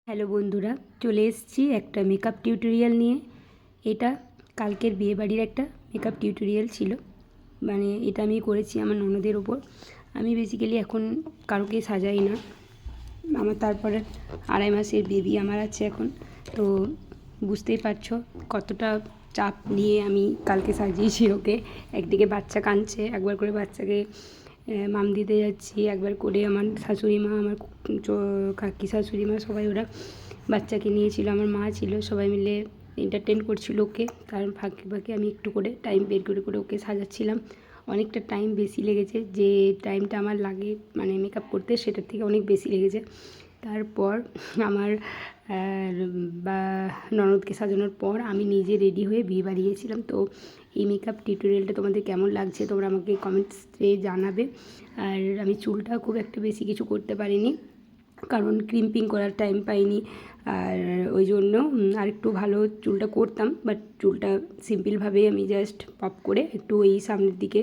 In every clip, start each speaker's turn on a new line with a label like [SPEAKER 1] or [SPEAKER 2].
[SPEAKER 1] Hello বন্ধুরা, চলে এসেছি একটা মেকআপ টিউটোরিয়াল নিয়ে। এটা কালকের বিয়েবাড়ির একটা মেকআপ টিউটোরিয়াল ছিল। মানে এটা আমি করেছি আমার ননদের ওপর। আমি বেসিক্যালি এখন কারোকে সাজাই না। আমার তারপরে 2.5 মাসের বেবি আমার আছে এখন। তো বুঝতেই পারছো কতটা চাপ নিয়ে আমি কালকে সাজিয়েছি ওকে। একদিকে বাচ্চা কাঁদছে, একবার করে বাচ্চাকে মাম দিতে যাচ্ছি, একবার করে আমার শাশুড়ি মা, আমার কাকি শাশুড়ি মা সবাই ওরা বাচ্চাকে নিয়েছিল, আমার মা ছিল, সবাই মিলে এন্টারটেন করছিল ওকে। তার ফাঁকে ফাঁকে আমি একটু করে টাইম বের করে করে ওকে সাজাচ্ছিলাম। অনেকটা টাইম বেশি লেগেছে, যে টাইমটা আমার লাগে মানে মেকআপ করতে সেটার থেকে অনেক বেশি লেগেছে। তারপর আমার বা ননদকে সাজানোর পর আমি নিজে রেডি হয়ে বিয়ে বাড়ি গিয়েছিলাম। তো এই মেকআপ টিউটোরিয়ালটা তোমাদের কেমন লাগছে তোমরা আমাকে কমেন্টসে জানাবে। আর আমি চুলটা খুব একটা বেশি কিছু করতে পারিনি, কারণ ক্রিম্পিং করার টাইম পাইনি। আর ওই জন্য আরেকটু ভালো চুলটা করতাম, বাট চুলটা সিম্পলভাবেই আমি জাস্ট পপ করে একটু এই সামনের দিকে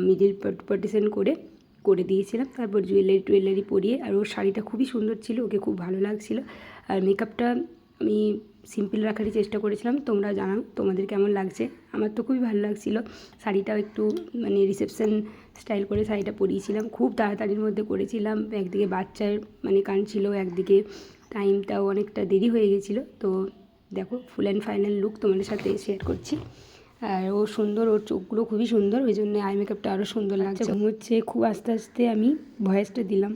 [SPEAKER 1] মিডিল পার্টিশন করে করে দিয়েছিলাম। তারপর জুয়েলারি পরিয়ে, আর ওর শাড়িটা খুবই সুন্দর ছিল, ওকে খুব ভালো লাগছিল। আর মেকআপটা আমি সিম্পল রাখারই চেষ্টা করেছিলাম। তোমরা জানাও তোমাদের কেমন লাগছে। আমার তো খুবই ভালো লাগছিলো। শাড়িটাও একটু মানে রিসেপশন স্টাইল করে শাড়িটা পরিয়েছিলাম, খুব তাড়াতাড়ির মধ্যে করেছিলাম। একদিকে বাচ্চার মানে কাঁদছিল, একদিকে টাইমটাও অনেকটা দেরি হয়ে গেছিলো। তো দেখো ফুল অ্যান্ড ফাইনাল লুক তোমাদের সাথে শেয়ার করছি। আর ও সুন্দর, ওর চোখগুলো খুবই সুন্দর, ওই জন্য আই মেকআপটা আরও সুন্দর লাগছে। হচ্ছে খুব আস্তে আস্তে আমি ভয়েসটা দিলাম।